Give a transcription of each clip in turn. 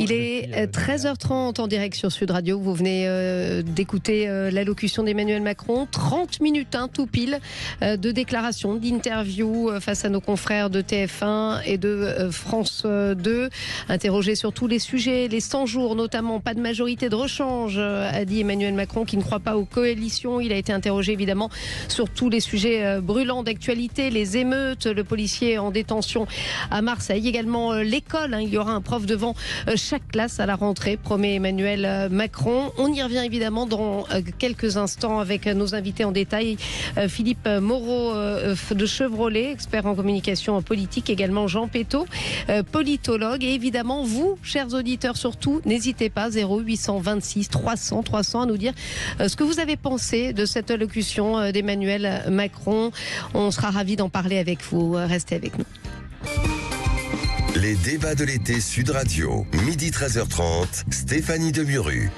Il est 13h30 en direct sur Sud Radio. Vous venez d'écouter l'allocution d'Emmanuel Macron. 30 minutes, tout pile, de déclaration, d'interview face à nos confrères de TF1 et de France 2. Interrogé sur tous les sujets, les 100 jours notamment, pas de majorité de rechange, a dit Emmanuel Macron, qui ne croit pas aux coalitions. Il a été interrogé évidemment sur tous les sujets brûlants d'actualité, les émeutes, le policier en détention à Marseille, également l'école. Il y aura un prof devant chaque classe à la rentrée, promet Emmanuel Macron. On y revient évidemment dans quelques instants avec nos invités en détail. Philippe Moreau de Chevrolet, expert en communication politique, également Jean Pétot, politologue. Et évidemment, vous, chers auditeurs, surtout, n'hésitez pas, 0826 300 300 à nous dire ce que vous avez pensé de cette allocution d'Emmanuel Macron. On sera ravis d'en parler avec vous. Restez avec nous. Les débats de l'été Sud Radio, midi 13h30, Stéphanie Demuru.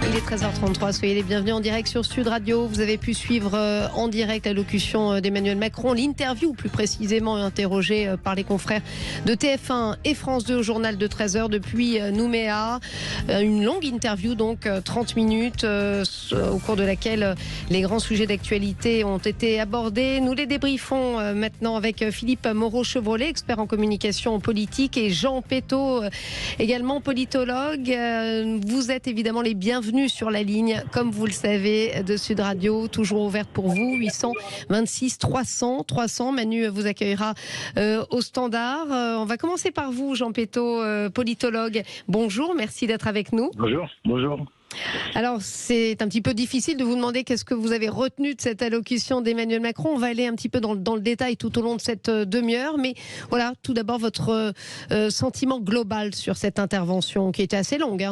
Il est 13h33, soyez les bienvenus en direct sur Sud Radio. Vous avez pu suivre en direct l'allocution d'Emmanuel Macron, l'interview plus précisément interrogée par les confrères de TF1 et France 2 au journal de 13h depuis Nouméa. Une longue interview, donc 30 minutes, au cours de laquelle les grands sujets d'actualité ont été abordés. Nous les débriefons maintenant avec Philippe Moreau-Chevrolet, expert en communication politique, et Jean Pétot, également politologue. Vous êtes évidemment les bienvenus sur la ligne, comme vous le savez, de Sud Radio, toujours ouverte pour vous, 826 300 300. Manu vous accueillera au standard. On va commencer par vous, Jean Pétot, politologue. Bonjour, merci d'être avec nous. Bonjour, bonjour. Alors, c'est un petit peu difficile de vous demander qu'est-ce que vous avez retenu de cette allocution d'Emmanuel Macron. On va aller un petit peu dans le détail tout au long de cette demi-heure. Mais voilà, tout d'abord, votre sentiment global sur cette intervention qui était assez longue.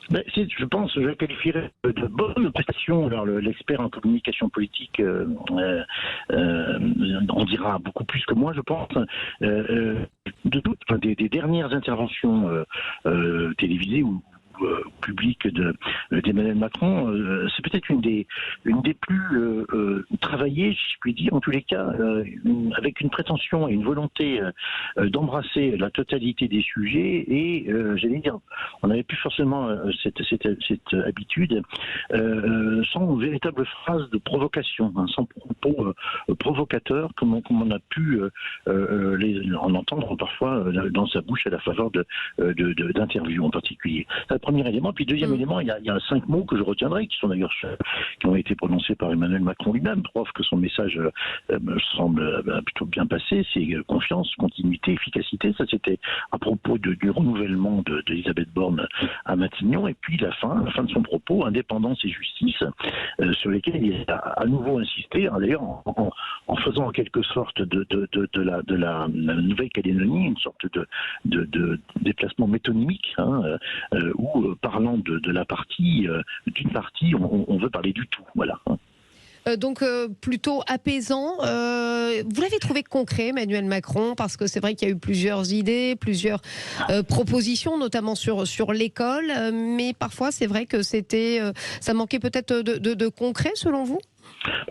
Je pense, je qualifierais de bonne prestation. Alors l'expert en communication politique en dira beaucoup plus que moi, je pense. Des dernières interventions télévisées ou public d'Emmanuel Macron, c'est peut-être une des plus travaillées, si je puis dire, en tous les cas, avec une prétention et une volonté d'embrasser la totalité des sujets. Et j'allais dire, on n'avait plus forcément cette habitude, sans véritable phrase de provocation, sans propos provocateur, comme on a pu en entendre parfois dans sa bouche à la faveur d'interviews en particulier. Premier élément. Puis deuxième élément, il y a 5 mots que je retiendrai, qui sont d'ailleurs ceux qui ont été prononcés par Emmanuel Macron lui-même, preuve que son message me semble plutôt bien passé. C'est confiance, continuité, efficacité. Ça, c'était à propos du renouvellement d'Elisabeth Borne à Matignon. Et puis la fin de son propos, indépendance et justice, sur lesquels il a à nouveau insisté, d'ailleurs en faisant en quelque sorte de la Nouvelle-Calédonie une sorte de déplacement métonymique, où parlant d'une partie, on veut parler du tout. Voilà. Donc plutôt apaisant. Vous l'avez trouvé concret, Emmanuel Macron, parce que c'est vrai qu'il y a eu plusieurs idées, plusieurs propositions, notamment sur l'école, mais parfois c'est vrai que ça manquait peut-être de concret selon vous ?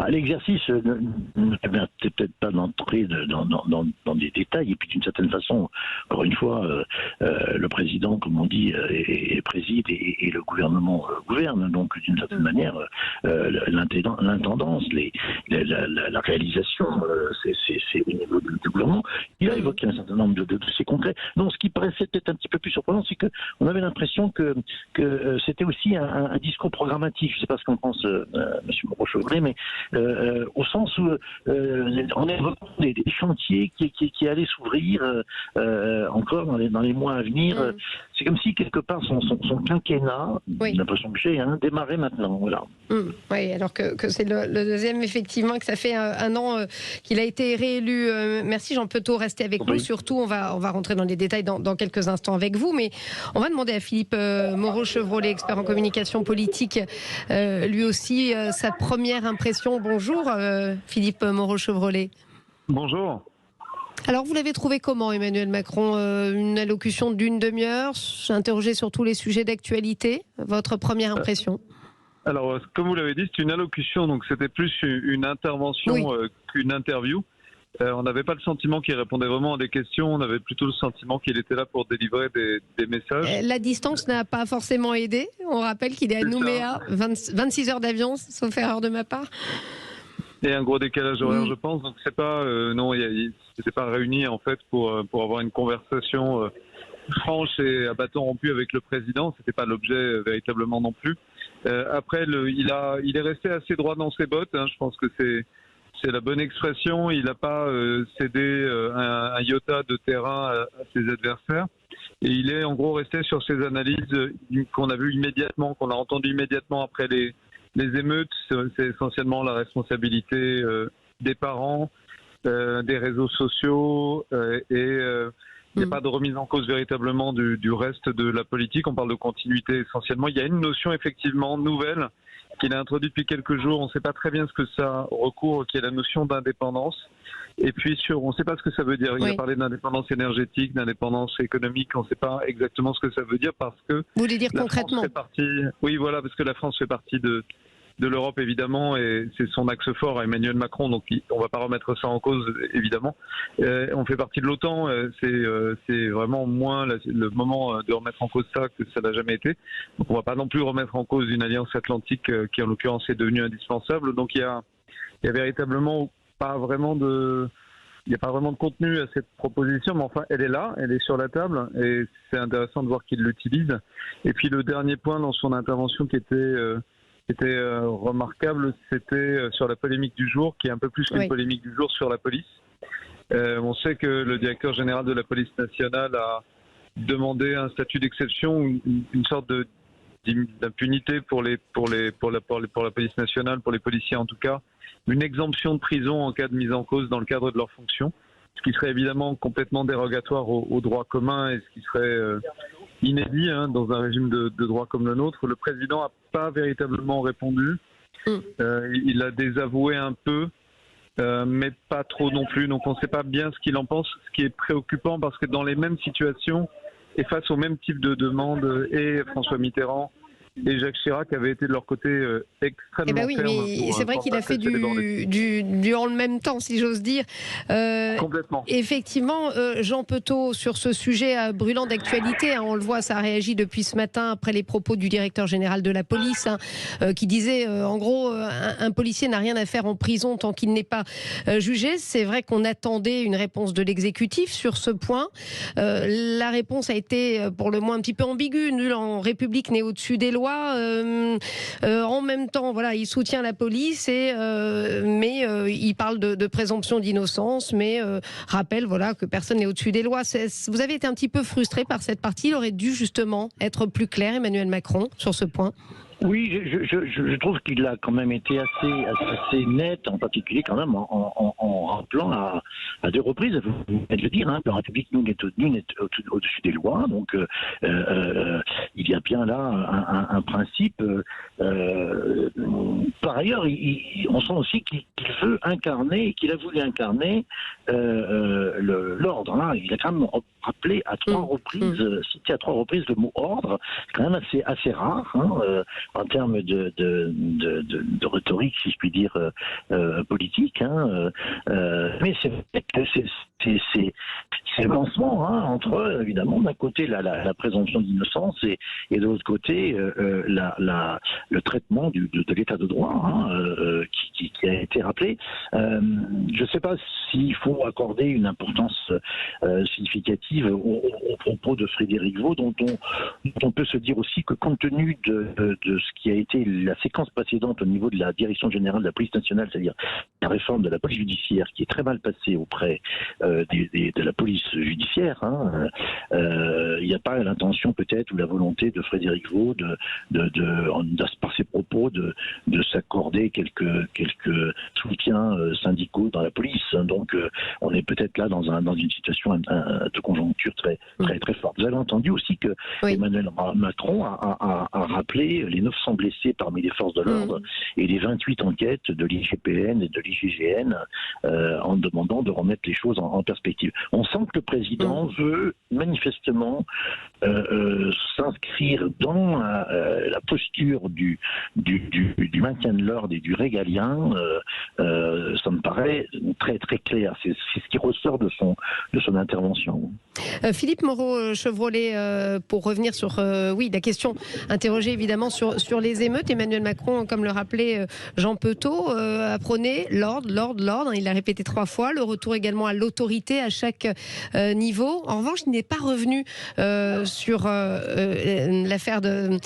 L'exercice ne permet peut-être pas d'entrer dans des détails, et puis d'une certaine façon, encore une fois, le président, comme on dit, préside et le gouvernement gouverne, donc d'une certaine manière, l'intendance, la réalisation, c'est au niveau du gouvernement. Il a évoqué un certain nombre de dossiers concrets. Non, ce qui paraissait peut-être un petit peu plus surprenant, c'est qu'on avait l'impression que c'était aussi un discours programmatique. Je ne sais pas ce qu'en pense M. Moreau-Chevrolet, mais au sens où on évoque des chantiers qui allaient s'ouvrir encore dans les mois à venir. C'est comme si quelque part son quinquennat, l'impression que j'ai, démarrait maintenant. Voilà. Oui, alors que c'est le deuxième, effectivement, que ça fait un an qu'il a été réélu. Merci Jean Pétot, restez avec nous. Surtout, on va rentrer dans les détails dans quelques instants avec vous, mais on va demander à Philippe Moreau-Chevrolet, expert en communication politique, lui aussi, sa première impression. Bonjour Philippe Moreau-Chevrolet. Bonjour. Alors, vous l'avez trouvé comment, Emmanuel Macron ? Une allocution d'une demi-heure, interrogé sur tous les sujets d'actualité. Votre première impression ? Alors, comme vous l'avez dit, c'est une allocution, donc c'était plus une intervention qu'une interview. On n'avait pas le sentiment qu'il répondait vraiment à des questions, on avait plutôt le sentiment qu'il était là pour délivrer des messages. La distance n'a pas forcément aidé. On rappelle qu'il est à Nouméa, 26 heures d'avion, sauf erreur de ma part. Et un gros décalage horaire, je pense. Donc c'est pas, non, il s'était pas réuni en fait pour avoir une conversation franche et à bâton rompu avec le président. C'était pas l'objet véritablement non plus. Après, il est resté assez droit dans ses bottes. Je pense que c'est la bonne expression. Il n'a pas cédé un iota de terrain à ses adversaires. Et il est en gros resté sur ses analyses qu'on a vues immédiatement, qu'on a entendues immédiatement après les émeutes. C'est essentiellement la responsabilité des parents, des réseaux sociaux il n'y a pas de remise en cause véritablement du reste de la politique. On parle de continuité essentiellement. Il y a une notion effectivement nouvelle qu'il a introduite depuis quelques jours. On ne sait pas très bien ce que ça recouvre, qui est la notion d'indépendance. Et puis on ne sait pas ce que ça veut dire. Il a parlé d'indépendance énergétique, d'indépendance économique. On ne sait pas exactement ce que ça veut dire parce que... Vous voulez dire concrètement ? Oui, voilà, parce que la France fait partie de l'Europe évidemment, et c'est son axe fort à Emmanuel Macron, donc on ne va pas remettre ça en cause évidemment. On fait partie de l'OTAN, c'est vraiment moins le moment de remettre en cause ça que ça n'a jamais été. Donc on ne va pas non plus remettre en cause une alliance atlantique qui en l'occurrence est devenue indispensable. Donc il y a véritablement pas vraiment de... Il n'y a pas vraiment de contenu à cette proposition, mais enfin, elle est là, elle est sur la table, et c'est intéressant de voir qu'il l'utilise. Et puis le dernier point dans son intervention qui était remarquable, c'était sur la polémique du jour, qui est un peu plus qu'une polémique du jour sur la police. On sait que le directeur général de la police nationale a demandé un statut d'exception, une sorte d'impunité pour la police nationale, pour les policiers en tout cas, une exemption de prison en cas de mise en cause dans le cadre de leur fonction, ce qui serait évidemment complètement dérogatoire au droit commun et ce qui serait inédit dans un régime de droit comme le nôtre. Le président n'a pas véritablement répondu. Il a désavoué un peu, mais pas trop non plus. Donc on ne sait pas bien ce qu'il en pense, ce qui est préoccupant parce que dans les mêmes situations et face au même type de demande, et François Mitterrand et Jacques Chirac avaient été de leur côté extrêmement fermes. Mais c'est vrai qu'il a fait du en le même temps, si j'ose dire. Complètement. Effectivement, Jean Petot, sur ce sujet brûlant d'actualité, on le voit, ça réagit depuis ce matin après les propos du directeur général de la police, qui disait, en gros, un policier n'a rien à faire en prison tant qu'il n'est pas jugé. C'est vrai qu'on attendait une réponse de l'exécutif sur ce point. La réponse a été, pour le moins, un petit peu ambiguë. Nul en République n'est au-dessus des lois. En même temps, voilà, il soutient la police, mais il parle de présomption d'innocence, mais rappelle que personne n'est au-dessus des lois. Vous avez été un petit peu frustré par cette partie. Il aurait dû justement être plus clair, Emmanuel Macron, sur ce point. Oui, je trouve qu'il a quand même été assez net, en particulier quand même en rappelant à deux reprises, vous venez de le dire, la République nous n'est au-dessus des lois, donc il y a bien là un principe. Par ailleurs, on sent aussi qu'il veut incarner, qu'il a voulu incarner l'ordre. Il a quand même rappelé à trois reprises, cité à trois reprises le mot ordre, c'est quand même assez rare. En termes de rhétorique, si je puis dire, politique. Mais c'est vrai que c'est le lancement entre, évidemment, d'un côté la présomption d'innocence et de l'autre côté le traitement de l'état de droit qui a été rappelé. Je ne sais pas s'il faut accorder une importance significative au propos de Frédéric Veau, dont on peut se dire aussi que compte tenu de ce qui a été la séquence précédente au niveau de la direction générale de la police nationale, c'est-à-dire la réforme de la police judiciaire qui est très mal passée auprès de la police judiciaire, il n'y a pas l'intention peut-être ou la volonté de Frédéric Veau par ses propos de s'accorder quelques soutiens syndicaux dans la police. Donc on est peut-être là dans une situation de conjoncture très forte. Vous avez entendu aussi que Emmanuel Macron a rappelé les 900 blessés parmi les forces de l'ordre et les 28 enquêtes de l'IGPN et de l'IGGN en demandant de remettre les choses en perspective. On sent que le président veut manifestement s'inscrire dans la posture du maintien de l'ordre et du régalien, ça me paraît très très clair. C'est ce qui ressort de son intervention. Philippe Moreau-Chevrolet, pour revenir sur la question interrogée évidemment sur les émeutes, Emmanuel Macron, comme le rappelait Jean Petot, a prôné l'ordre, il l'a répété 3 fois, le retour également à l'autorité à chaque niveau. En revanche, il n'est pas revenu sur l'affaire de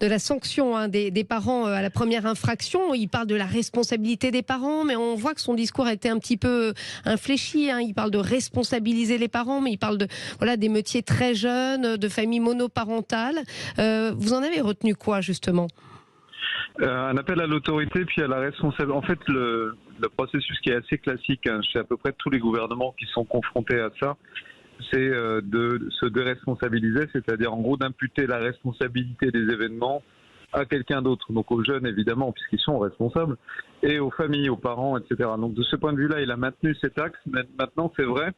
la sanction des parents à la première infraction. Il parle de la responsabilité des parents, mais on voit que son discours a été un petit peu infléchi. Il parle de responsabiliser les parents, mais il parle d'émeutiers très jeunes, de familles monoparentales. Vous en avez retenu quoi, justement ? Un appel à l'autorité puis à la responsabilité. En fait, le processus qui est assez classique chez à peu près tous les gouvernements qui sont confrontés à ça, c'est de se déresponsabiliser, c'est-à-dire en gros d'imputer la responsabilité des événements à quelqu'un d'autre. Donc aux jeunes évidemment, puisqu'ils sont responsables, et aux familles, aux parents, etc. Donc de ce point de vue-là, il a maintenu cet axe. Mais maintenant, c'est vrai,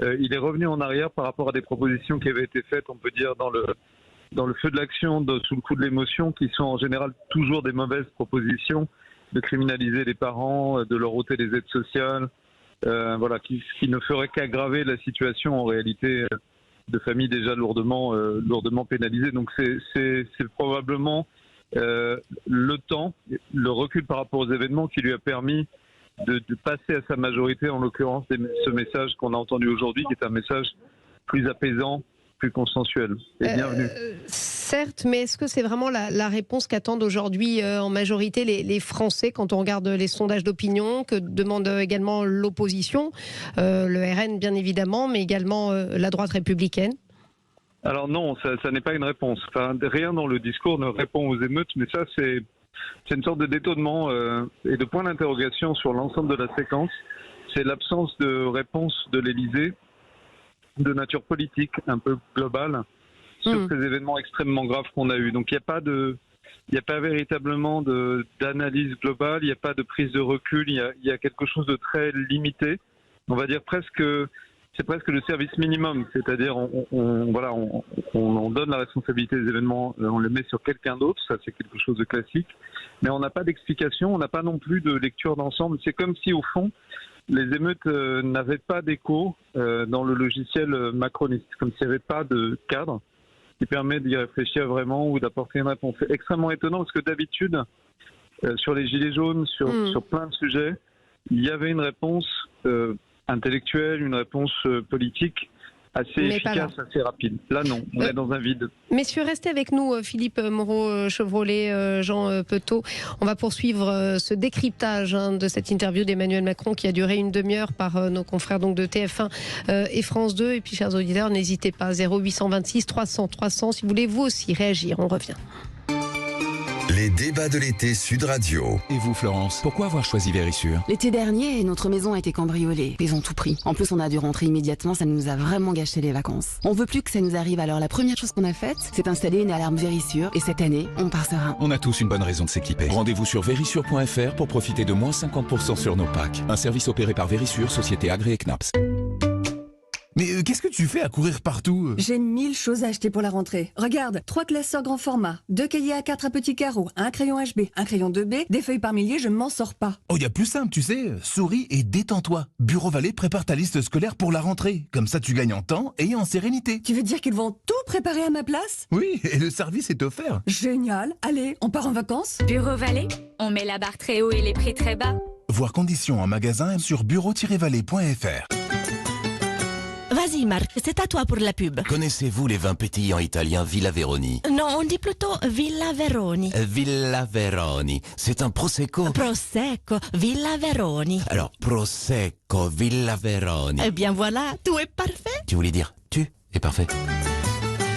il est revenu en arrière par rapport à des propositions qui avaient été faites, on peut dire, dans le feu de l'action, sous le coup de l'émotion, qui sont en général toujours des mauvaises propositions, de criminaliser les parents, de leur ôter les aides sociales, qui ne ferait qu'aggraver la situation en réalité de familles déjà lourdement pénalisées. Donc c'est probablement le temps, le recul par rapport aux événements qui lui a permis de passer à sa majorité, en l'occurrence ce message qu'on a entendu aujourd'hui, qui est un message plus apaisant, plus consensuel et bienvenue. Certes, mais est-ce que c'est vraiment la réponse qu'attendent aujourd'hui en majorité les Français quand on regarde les sondages d'opinion, que demande également l'opposition, le RN bien évidemment, mais également la droite républicaine ? Alors non, ça n'est pas une réponse. Enfin, rien dans le discours ne répond aux émeutes, mais ça c'est une sorte de détonnement et de point d'interrogation sur l'ensemble de la séquence. C'est l'absence de réponse de l'Élysée, de nature politique un peu globale, sur ces événements extrêmement graves qu'on a eus. Donc il n'y a pas véritablement d'analyse globale, il n'y a pas de prise de recul, il y a quelque chose de très limité. On va dire c'est presque le service minimum, c'est-à-dire on donne la responsabilité des événements, on le met sur quelqu'un d'autre, ça c'est quelque chose de classique, mais on n'a pas d'explication, on n'a pas non plus de lecture d'ensemble. C'est comme si au fond les émeutes n'avaient pas d'écho dans le logiciel macroniste, comme s'il n'y avait pas de cadre qui permet d'y réfléchir vraiment ou d'apporter une réponse. C'est extrêmement étonnant parce que d'habitude, sur les gilets jaunes, sur plein de sujets, il y avait une réponse intellectuelle, une réponse politique assez efficace, assez rapide. Là non, on est dans un vide. Messieurs, restez avec nous, Philippe Moreau-Chevrolet, Jean Petot. On va poursuivre ce décryptage de cette interview d'Emmanuel Macron qui a duré une demi-heure par nos confrères donc, de TF1 et France 2. Et puis, chers auditeurs, n'hésitez pas, 0826 300 300, si vous voulez vous aussi réagir. On revient. Les débats de l'été Sud Radio. Et vous, Florence, pourquoi avoir choisi Vérissure ? L'été dernier, notre maison a été cambriolée. Ils ont tout pris. En plus, on a dû rentrer immédiatement, ça nous a vraiment gâché les vacances. On veut plus que ça nous arrive, alors la première chose qu'on a faite, c'est installer une alarme Vérissure. Et cette année, on part serein. On a tous une bonne raison de s'équiper. Rendez-vous sur vérissure.fr pour profiter de moins 50% sur nos packs. Un service opéré par Vérissure, société agréée CNAPS. Mais qu'est-ce que tu fais à courir partout ? J'ai 1000 choses à acheter pour la rentrée. Regarde, 3 classeurs grand format, 2 cahiers A4 à petits carreaux, un crayon HB, un crayon 2B, des feuilles par milliers, je m'en sors pas. Oh, y a plus simple, tu sais. Souris et détends-toi. Bureau Vallée prépare ta liste scolaire pour la rentrée. Comme ça, tu gagnes en temps et en sérénité. Tu veux dire qu'ils vont tout préparer à ma place ? Oui, et le service est offert. Génial. Allez, on part en vacances ? Bureau Vallée, on met la barre très haut et les prix très bas. Voir conditions en magasin sur bureau-vallée.fr. Vas-y Marc, c'est à toi pour la pub. Connaissez-vous les vins pétillants italiens Villa Veroni ? Non, on dit plutôt Villa Veroni. Villa Veroni, c'est un Prosecco. Prosecco, Villa Veroni. Alors, Prosecco, Villa Veroni. Eh bien voilà, tout est parfait. Tu voulais dire tu es parfait.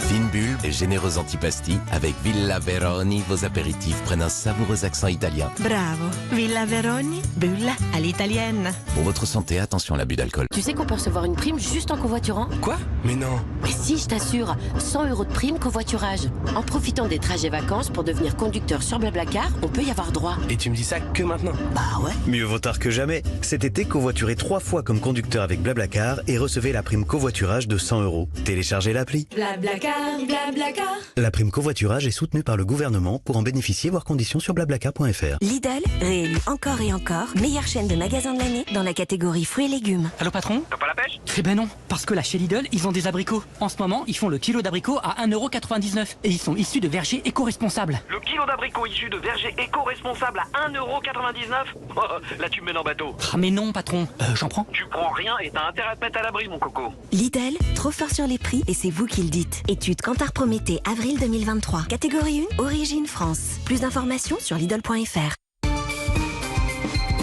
Fine bulle et généreuse antipasti, avec Villa Veroni, vos apéritifs prennent un savoureux accent italien. Bravo. Villa Veroni, bulla all'italienne. Pour votre santé, attention à l'abus d'alcool. Tu sais qu'on peut recevoir une prime juste en covoiturant? Quoi? Mais non. Mais si, je t'assure, 100 € de prime covoiturage. En profitant des trajets vacances pour devenir conducteur sur Blablacar, on peut y avoir droit. Et tu me dis ça que maintenant? Bah ouais. Mieux vaut tard que jamais. Cet été, covoiturez 3 fois comme conducteur avec Blablacar et recevez la prime covoiturage de 100 €. Téléchargez l'appli. Blablacar, Blablacar. La prime covoiturage est soutenue par le gouvernement. Pour en bénéficier, voir conditions sur blablacar.fr. Lidl, réélu encore et encore, meilleure chaîne de magasins de l'année dans la catégorie fruits et légumes. Allô patron? T'as pas la pêche? Eh ben non, parce que là chez Lidl, ils ont des abricots. En ce moment, ils font le kilo d'abricots à 1,99 € et ils sont issus de vergers éco-responsables. Le kilo d'abricots issus de vergers éco-responsables à 1,99 €? Là tu me mets en bateau. Ah mais non patron, j'en prends. Tu prends rien et t'as intérêt à te mettre à l'abri mon coco. Lidl, trop fort sur les prix et c'est vous qui le dites. Étude Kantar Prométhée, avril 2023. Catégorie 1, origine France. Plus d'informations sur Lidl.fr.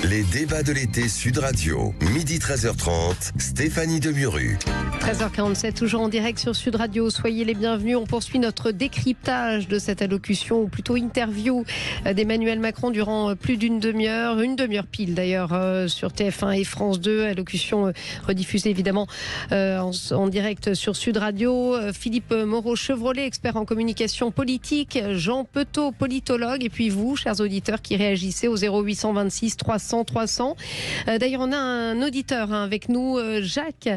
Les débats de l'été Sud Radio, midi 13h30, Stéphanie Demuru. 13h47, toujours en direct sur Sud Radio. Soyez les bienvenus. On poursuit notre décryptage de cette allocution, ou plutôt interview d'Emmanuel Macron durant plus d'une demi-heure, une demi-heure pile d'ailleurs, sur TF1 et France 2. Allocution rediffusée évidemment en direct sur Sud Radio. Philippe Moreau-Chevrolet, expert en communication politique. Jean Petot, politologue. Et puis vous, chers auditeurs, qui réagissez au 0826 300 300. D'ailleurs, on a un auditeur avec nous, Jacques.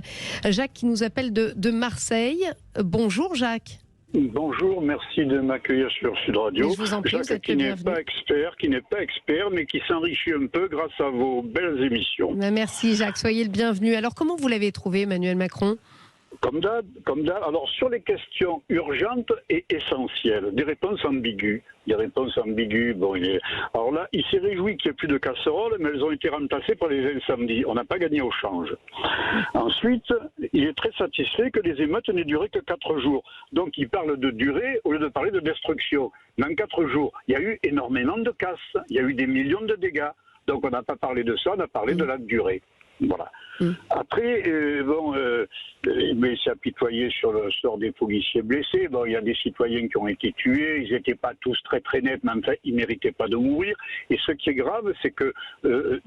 Jacques qui nous appelle de Marseille. Bonjour Jacques. Bonjour, merci de m'accueillir sur Sud Radio. Je vous en prie, Jacques qui n'est pas expert, mais qui s'enrichit un peu grâce à vos belles émissions. Merci Jacques, soyez le bienvenu. Alors comment vous l'avez trouvé, Emmanuel Macron ? Comme d'hab. Alors, sur les questions urgentes et essentielles, des réponses ambiguës. Alors là, il s'est réjoui qu'il n'y ait plus de casseroles, mais elles ont été remplacées par les incendies. On n'a pas gagné au change. Ensuite, il est très satisfait que les émeutes n'aient duré que 4 jours. Donc, il parle de durée au lieu de parler de destruction. Mais en 4 jours, il y a eu énormément de casses. Il y a eu des millions de dégâts. Donc, on n'a pas parlé de ça, on a parlé de la durée. Voilà. Après, mais il s'est apitoyé sur le sort des policiers blessés. Bon, il y a des citoyens qui ont été tués, ils n'étaient pas tous très très nets, mais en fait, ils ne méritaient pas de mourir. Et ce qui est grave, c'est que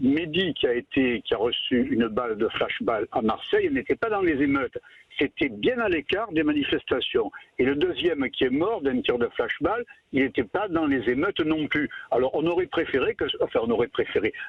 Mehdi, qui a reçu une balle de flashball à Marseille, n'était pas dans les émeutes. C'était bien à l'écart des manifestations. Et le deuxième qui est mort d'un tir de flashball, il n'était pas dans les émeutes non plus. Alors on aurait préféré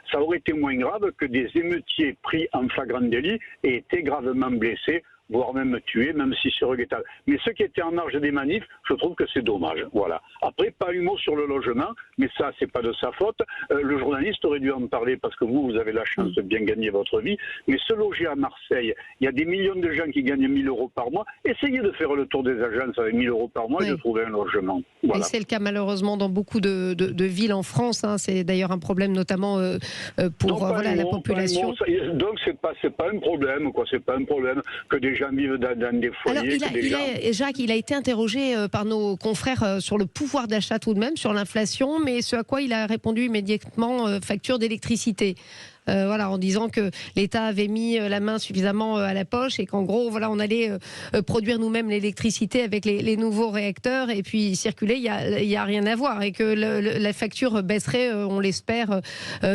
ça aurait été moins grave que des émeutiers pris en flagrant délit et étaient gravement blessés, voire même tués, même si c'est regrettable. Mais ceux qui étaient en marge des manifs, je trouve que c'est dommage. Voilà. Après, pas un mot sur le logement, mais ça, c'est pas de sa faute. Le journaliste aurait dû en parler parce que vous avez la chance de bien gagner votre vie. Mais se loger à Marseille, il y a des millions de gens qui gagnent 1 000 € par mois. Essayez de faire le tour des agences avec 1 000 € par mois et de trouver un logement. Voilà. Et c'est le cas malheureusement dans beaucoup de villes en France. Hein. C'est d'ailleurs un problème notamment pour la population. Donc c'est pas un problème, quoi. C'est pas un problème que des gens vivent dans des foyers. Alors, Jacques, il a été interrogé par nos confrères sur le pouvoir d'achat tout de même, sur l'inflation, mais ce à quoi il a répondu immédiatement, facture d'électricité. En disant que l'État avait mis la main suffisamment à la poche et qu'en gros, on allait produire nous-mêmes l'électricité avec les nouveaux réacteurs et puis circuler, il y a rien à voir et que la facture baisserait, on l'espère,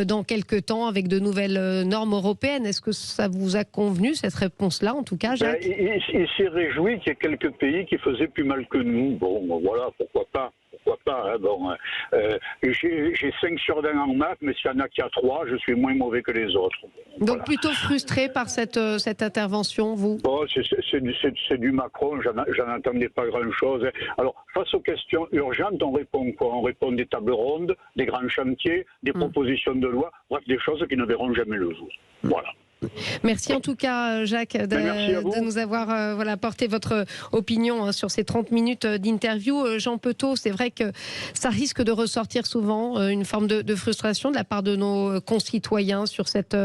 dans quelques temps avec de nouvelles normes européennes. Est-ce que ça vous a convenu, cette réponse-là, en tout cas, Jacques ? Il s'est réjoui qu'il y ait quelques pays qui faisaient plus mal que nous. Bon, voilà, pourquoi pas. J'ai 5 sur 20 en maths, mais s'il y en a qui a 3, je suis moins mauvais que les autres. Donc plutôt frustré par cette intervention, vous ? Bon, c'est du Macron, j'en entendais pas grand-chose. Alors, face aux questions urgentes, on répond quoi ? On répond des tables rondes, des grands chantiers, des propositions de loi, bref, des choses qui ne verront jamais le jour. Voilà. Merci en tout cas, Jacques, de nous avoir apporté votre opinion sur ces 30 minutes d'interview. Jean Petot, c'est vrai que ça risque de ressortir souvent, une forme de frustration de la part de nos concitoyens sur cette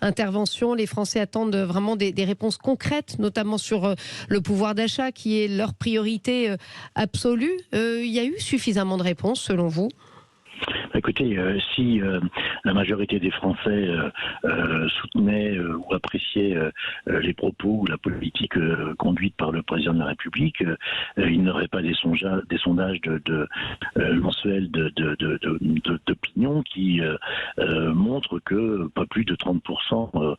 intervention. Les Français attendent vraiment des réponses concrètes, notamment sur le pouvoir d'achat, qui est leur priorité absolue. Il y a eu suffisamment de réponses, selon vous ? Écoutez, si la majorité des Français soutenaient ou appréciaient les propos ou la politique conduite par le président de la République, il n'aurait pas des sondages mensuels d'opinion qui montrent que pas plus de 30%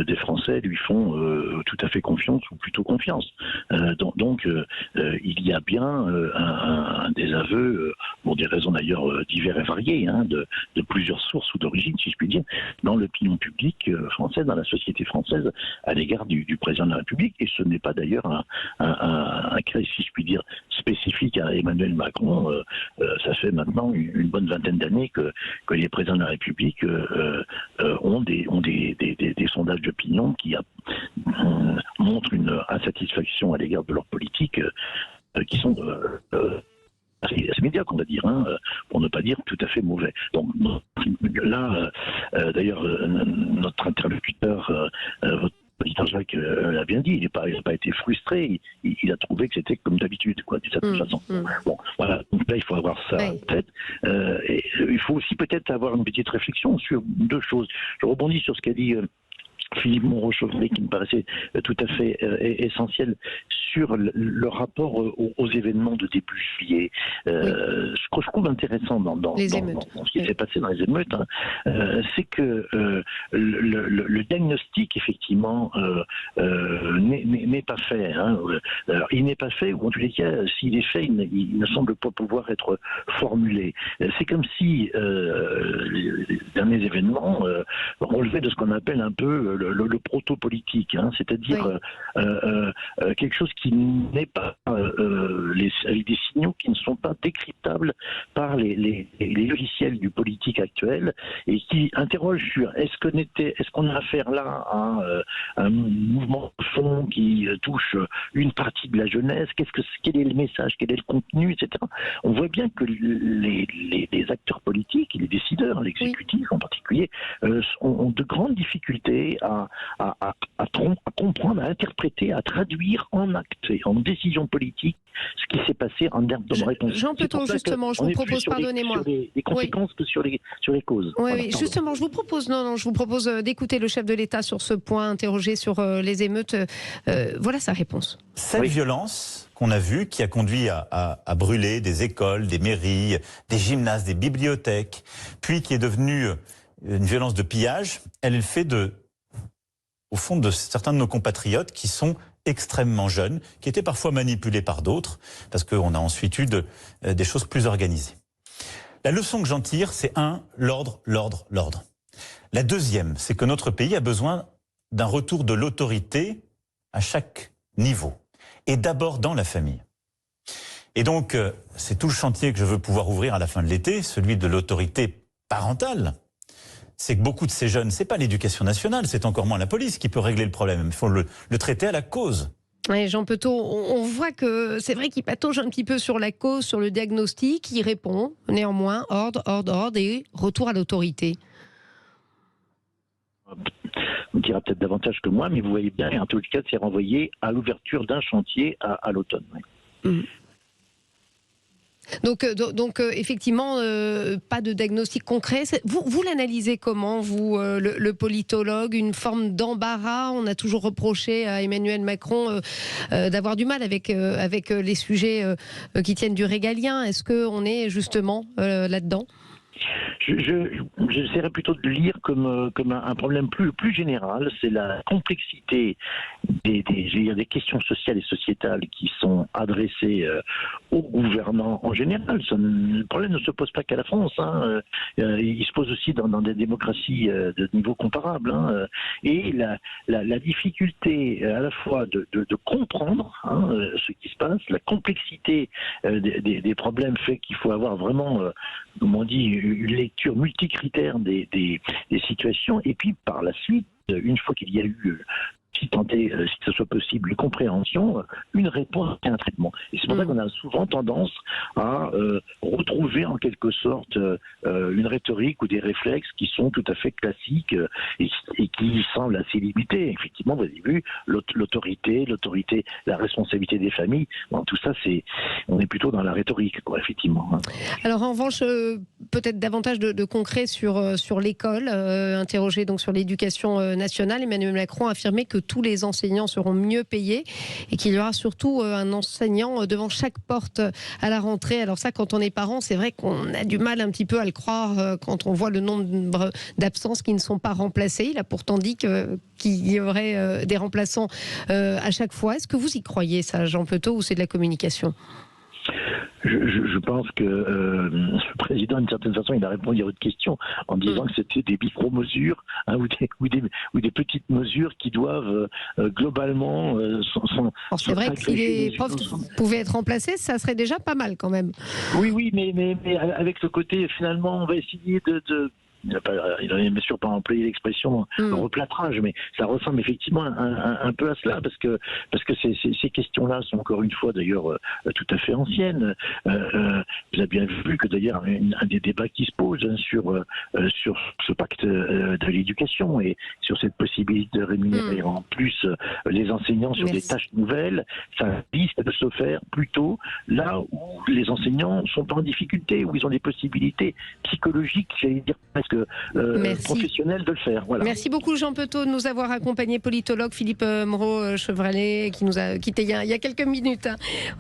des Français lui font tout à fait confiance ou plutôt confiance. Donc il y a bien un désaveu, pour des raisons d'ailleurs diverses et variées, de plusieurs sources ou d'origine, si je puis dire, dans l'opinion publique française, dans la société française, à l'égard du président de la République. Et ce n'est pas d'ailleurs un cas, si je puis dire, spécifique à Emmanuel Macron. Ça fait maintenant une bonne vingtaine d'années que les présidents de la République ont des sondages d'opinion qui montrent une insatisfaction à l'égard de leur politique qui sont assez médiocre, on va dire, pour ne pas dire tout à fait mauvais. Donc là, d'ailleurs, notre interlocuteur, votre auditeur Jacques l'a bien dit, il n'a pas été frustré, il a trouvé que c'était comme d'habitude, quoi, d'une certaine façon. Bon, voilà, donc là, il faut avoir ça en tête. Et il faut aussi peut-être avoir une petite réflexion sur deux choses. Je rebondis sur ce qu'a dit Philippe Monroe-Chauvenet, qui me paraissait tout à fait essentiel sur le rapport aux événements de début juillet. Ce que je trouve intéressant dans ce qui s'est passé dans les émeutes, c'est que le diagnostic, effectivement, n'est pas fait. Alors, il n'est pas fait, ou en tous les cas, s'il est fait, il ne semble pas pouvoir être formulé. C'est comme si les derniers événements relevaient de ce qu'on appelle un peu le proto-politique, c'est-à-dire quelque chose qui n'est pas avec des signaux qui ne sont pas décryptables par les logiciels du politique actuel et qui interrogent sur est-ce qu'on a affaire là à un mouvement de fond qui touche une partie de la jeunesse, quel est le message, quel est le contenu, etc. On voit bien que les acteurs politiques, les décideurs, l'exécutif en particulier, ont de grandes difficultés à comprendre, à interpréter, à traduire en actes et en décisions politiques ce qui s'est passé en termes de réponse. Jean Peton, justement, je vous propose, pardonnez-moi. Sur les conséquences que sur les causes. Oui, justement, je vous propose d'écouter le chef de l'État sur ce point, interrogé sur les émeutes. Voilà sa réponse. Cette violence qu'on a vue, qui a conduit à brûler des écoles, des mairies, des gymnases, des bibliothèques, puis qui est devenue une violence de pillage, elle est le fait au fond de certains de nos compatriotes qui sont extrêmement jeunes, qui étaient parfois manipulés par d'autres, parce qu'on a ensuite eu des choses plus organisées. La leçon que j'en tire, c'est l'ordre. La deuxième, c'est que notre pays a besoin d'un retour de l'autorité à chaque niveau, et d'abord dans la famille. Et donc, c'est tout le chantier que je veux pouvoir ouvrir à la fin de l'été, celui de l'autorité parentale. C'est que beaucoup de ces jeunes, c'est pas l'éducation nationale, c'est encore moins la police qui peut régler le problème. Il faut le traiter à la cause. Oui, Jean Peton, on voit que c'est vrai qu'il patauge un petit peu sur la cause, sur le diagnostic. Il répond néanmoins ordre et retour à l'autorité. On dira peut-être davantage que moi, mais vous voyez bien, en tout cas, c'est renvoyé à l'ouverture d'un chantier à l'automne. Oui. Donc effectivement, pas de diagnostic concret. Vous l'analysez comment, vous, le politologue? Une forme d'embarras. On a toujours reproché à Emmanuel Macron d'avoir du mal avec les sujets qui tiennent du régalien. Est-ce qu'on est justement là-dedans? J'essaierais plutôt de le lire comme un problème plus général. C'est la complexité des questions sociales et sociétales qui sont adressées aux gouvernants en général. Le problème ne se pose pas qu'à la France. Il se pose aussi dans des démocraties de niveau comparable. Et la difficulté à la fois de comprendre ce qui se passe, la complexité des problèmes fait qu'il faut avoir vraiment, comme on dit, une lecture multicritère des situations, et puis par la suite, une fois qu'il y a eu, si ce soit possible, une compréhension, une réponse et un traitement. Et c'est pour ça qu'on a souvent tendance à retrouver en quelque sorte une rhétorique ou des réflexes qui sont tout à fait classiques et qui semblent assez limités. Effectivement, vous avez vu, l'autorité, la responsabilité des familles, bon, tout ça, on est plutôt dans la rhétorique, quoi, effectivement. Alors en revanche, peut-être davantage de concret sur l'école. Interrogé donc sur l'éducation nationale, Emmanuel Macron a affirmé que tous les enseignants seront mieux payés et qu'il y aura surtout un enseignant devant chaque porte à la rentrée. Alors ça, quand on est parent, c'est vrai qu'on a du mal un petit peu à le croire quand on voit le nombre d'absences qui ne sont pas remplacées. Il a pourtant dit qu'il y aurait des remplaçants à chaque fois. Est-ce que vous y croyez, ça, Jean Petot, ou c'est de la communication ? Je pense que le président, d'une certaine façon, il a répondu à votre question en disant que c'était des micro-mesures ou des petites mesures qui doivent globalement... c'est vrai que si les profs pouvaient être remplacés, ça serait déjà pas mal quand même. Oui, mais avec le côté, finalement, on va essayer de il n'a bien sûr pas employé l'expression replâtrage, mais ça ressemble effectivement un peu à cela, parce que ces questions-là sont encore une fois d'ailleurs tout à fait anciennes. Vous avez bien vu que d'ailleurs un des débats qui se pose sur ce pacte de l'éducation et sur cette possibilité de rémunérer en plus les enseignants sur des tâches nouvelles, ça risque de se faire plutôt là où les enseignants sont pas en difficulté, où ils ont des possibilités psychologiques, j'allais dire presque professionnel de le faire. Voilà. Merci beaucoup Jean Petot de nous avoir accompagnés, politologue Philippe Moreau-Chevralet qui nous a quittés il y a quelques minutes.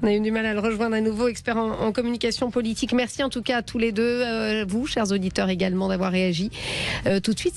On a eu du mal à le rejoindre à nouveau, expert en communication politique. Merci en tout cas à tous les deux, vous chers auditeurs également d'avoir réagi. Tout de suite.